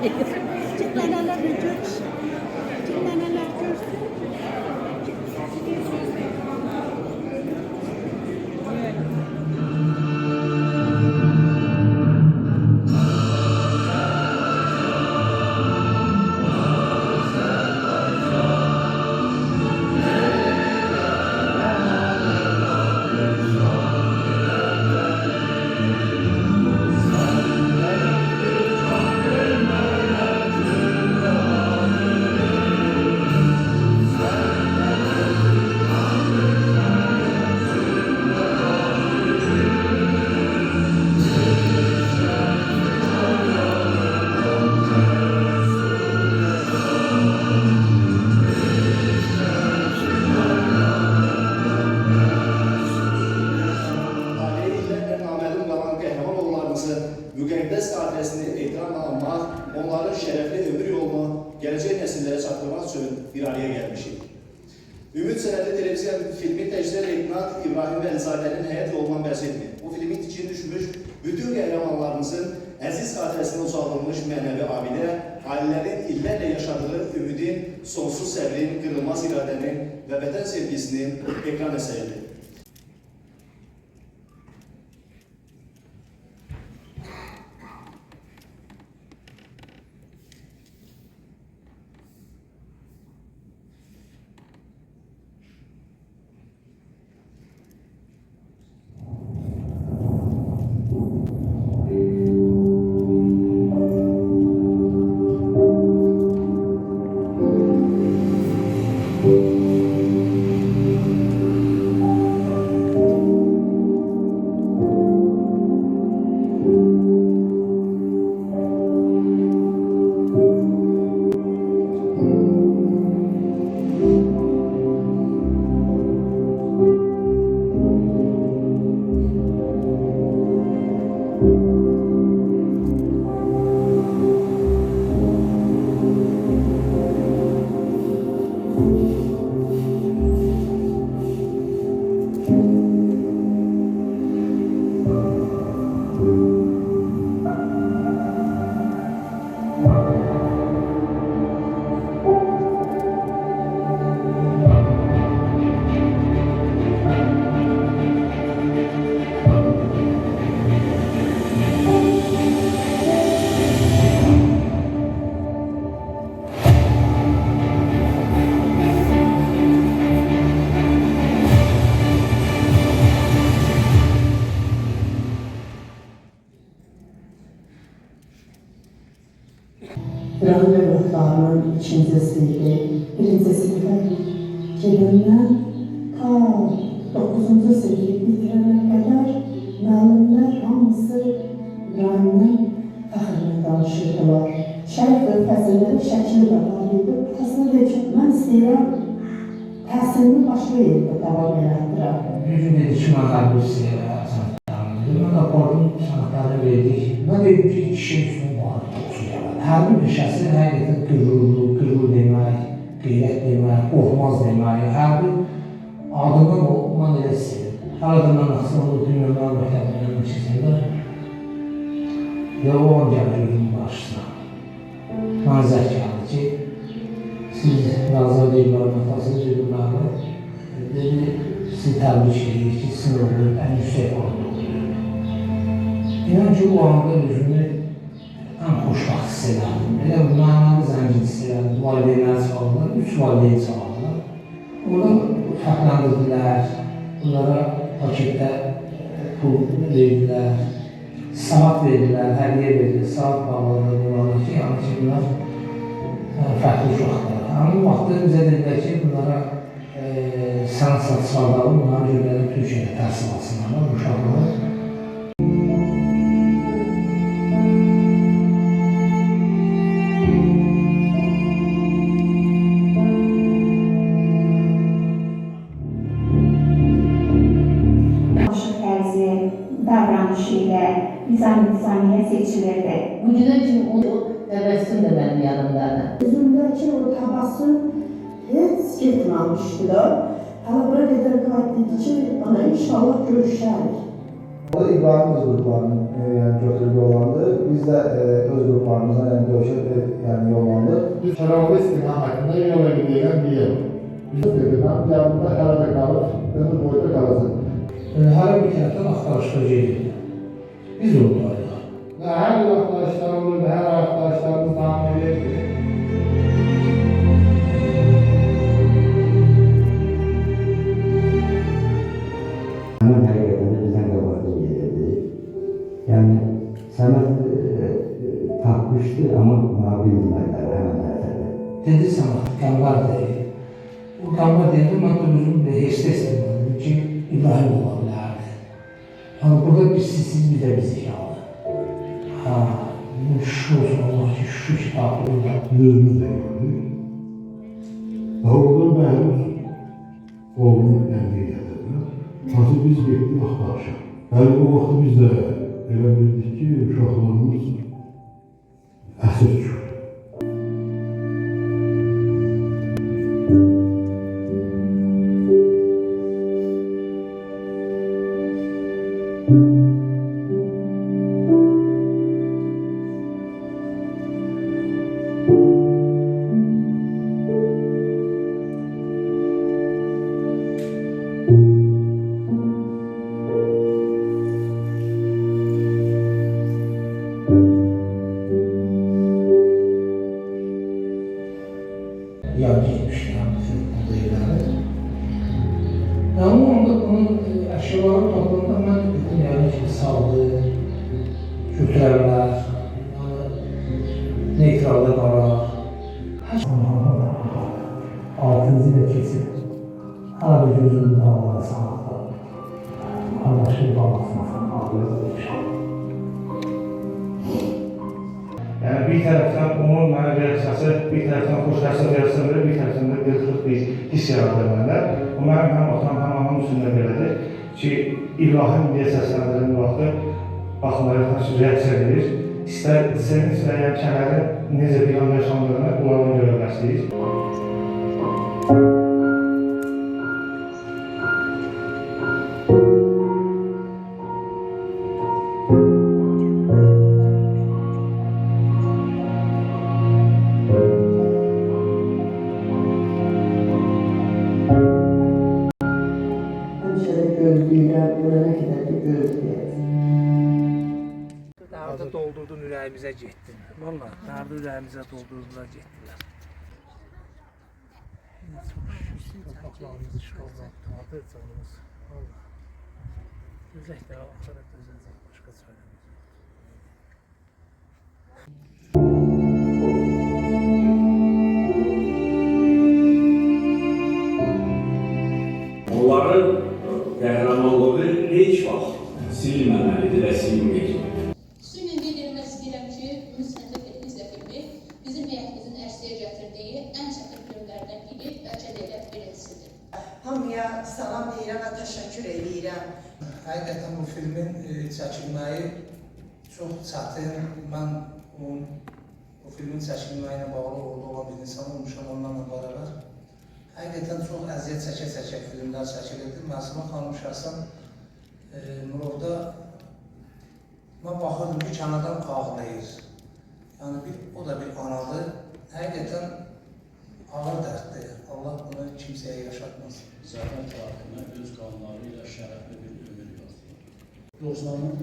Cümleler görsün. Cümleler görsün. Müqəddəs adresini ehtiramla almaq, onların şərəfli ömür yolunu gələcək nəsillərə çatdırmaq üçün bir araya gəlmişik. Ümid sənədli televiziya filmi təcrid Leynat İbrahim Vəlizadənin həyat yolundan bəhs etmir. Bu filmin için düşmüş bütün qəhrəmanlarımızın əziz xatirəsinə uzadılmış mənəvi abidə, ailələrin illərlə yaşadığı ümidin, sonsuz səbrin, qırılmaz iradənin və vətən sevgisinin ekran əsəridir. İbrahim ve ruhlarının ikincisiydi. Birinci sınıfa girdiğinden ta 9. sınıfı bitirene kadar müəllimlər hamısı İbrahim'in fəxrini danışırdılar. Şərif və fəsilləri şəkili də var idi. Fəsil də çox, mən istəyirəm təhsilini başqa yerdə davam elətdirəm. Bir gün dedi ki, mən harbisi sanatlarını mən də qorxum sanatları verdik. Mən dedim ki, kişi üstünü var. Hərbi peşəsi həqiqətən qürur demək, qeyrət demək, qorxmaz demək, hərbi adından mən elə istəyirəm. Hər adından asılı dünyalar məktəbindən keçəndə və o an gəlirdim başına. Mən zəkalı ki, siz razı deyirlər, mətasız deyirlər, dedi, sizi təbrik edir ki, sınırlı ən yüksək orada oluyor. İnan ki, o anda özümü ən xoşbaxt hiss edirdim. Elə bu mənəvi zəngin hiss edirdim. Valideynləri çağırdılar, 3 valideyn çağırdılar. Orada fərqləndirdilər, bunlara paketdə pul verdilər, saat verdilər, hədiyyə verdilər, saat bağladılar bunlara ki, yəni ki, bunlar fərqli uşaqlar. Həmin vaxtda bizə dedilər ki, bunlara sənət satışlardan bunları görələr Türkiyədə təhsil alsınlar, uşaqlar. Davranışıyla nizamiye seçilirdi. Bugüne kim o təbəssüm də mənim yanımdadır. Yüzümdəki o təbəssüm heç getməmişdi da. Hələ bura qədər qayıt dedi ki, ana inşallah görüşərik. İbrahim öz qruplarının yəni götürüldü olandı. Biz də öz qruplarımızdan yəni döyüşə yəni yollandı. Biz Şəravlı istiqam haqqında yola gidiyorlar diye. Biz dedik, ben yanımda arada kalır, ömür boyunca kalasın. Hər bir tərəfdən axtarışlar gedirdi. Biz oradayıq. Her arkadaşlar olurdu, her arkadaşlarımız tahmin edirdi. Səməd həqiqətən də bizdən qabaqda gelirdi. Yəni, Səməd tapmışdı, amma bildirmədilər həmən tərəfədə. Dedi Səməd, Qəmbar deyil. O Qəmbar deyildi, mən də özüm də heç istəmirdim ki, İbrahim ola bilərdi. Yəni, burada biz sizsiz, bir də bizi yaldı. Ha, şükür olsun Allah ki, şu kitabında. Gözünü de gördük. Daha oradan Bəhruz oğlunun əmri gətirdi. Nasıl biz getdik axtarışa. Hələ o vaxt biz də elə bildik ki, uşaqlarımız əsir düşür. Yan getmişler bu evləri. Yəni, o anda bunun əşyaları toplamda mən dedim, yəni ki, saldı, götürərlər, neytralda qalar. 6-cı ilə keçib, hələ bir gözümün dağlara sağlıqda, qardaşın babasına sağlıqda. Yəni bir tərəfdən onun mənə reaksiyası, bir tərəfdən xoşlaşsa reaksiya verir, bir tərəfdən də qırıq bir hiss yaradır məndə. O mənim həm atam, həm anam üstündə belədir ki, İbrahim deyə səsləndirin vaxtı baxımlarına reaksiya verir. İstər senin istəyən kənərin necə bir anda yaşandığını onlardan görə bəsləyir. Gözləyirlər, ölənə qədər ki, gözləyir. Dardı doldurdun, ürəyimizə getdin. Valla, dardı ürəyimizə doldurdular, getdilər. Torpaqlarımızı işğaldan qurtardı canımız. Valla. Gözək də, axırat özəcək, başqa söyləmir. Onların qəhrəmanlığı heç vaxt silinməməlidir və silinməyəcək. Xüsusən qeyd etmək istəyirəm ki, Ümid Səmədov televiziya filmi bizim həyatımızın ərsəyə gətirdiyi ən çətin filmlərdən biri, bəlkə də elə birincisidir. Hamıya salam deyirəm və təşəkkür edirəm. Həqiqətən bu filmin çəkilməyi çox çətin. Mən bu filmin çəkilməyi ilə bağlı orada olan bir insan olmuşam onlarla bərabər. Həqiqətən çox əziyyət çəkə-çəkə filmlər çəkilirdi. Məsumə xanım şəxsən orada mən baxırdım ki, kənardan ağlayır. Yəni o da bir anadır. Həqiqətən ağır dərddir. Allah bunu kimsəyə yaşatmasın. Zəfər tarixinə öz qanları ilə şərəfli bir ömür yazdı.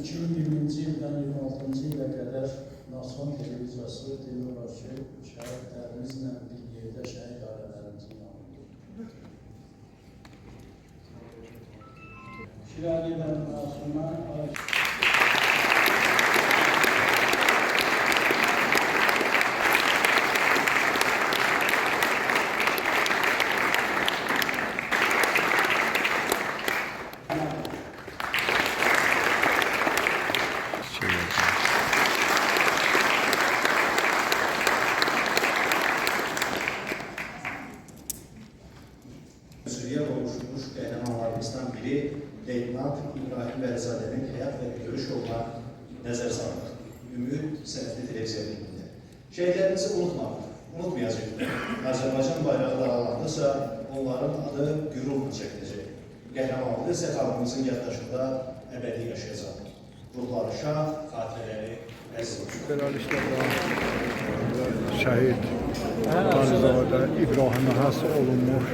2020-ci ildən 26-cı ilə qədər Naxçıvan televiziyası demək olar ki, şəhidlərimizlə bir yerdə şəhid ailələrimizi yanıldı. Şirali'dən Masum'a Suriye kavuşmuş qəhrəmanlarımızdan biri Leytenant İbrahim Vəlizadənin həyat və görüş yoluna nəzər salınır. Ümid Sənədli televiziya filmində. Şəhidlərimizi unutmayacaq. Azərbaycan bayrağı dağlandısa, onların adı qürurla çəkilecək. Qəhrəmanlığı isə xalqımızın yaddaşında əbədi yaşayacaq. Ruhları şad, xatirələri əziz. Beləliklə şəhid Alizadə İbrahimə həsr olunmuş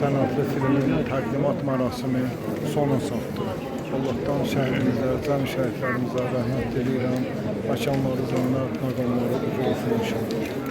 sənədli filmin təqdimat mərasimi sona çatdı. Allahdan şəhidimizə, cəmi şəhidlərimizə rəhmət diləyirəm. Məkanları cənnət, məqamları uzun olsun inşallah.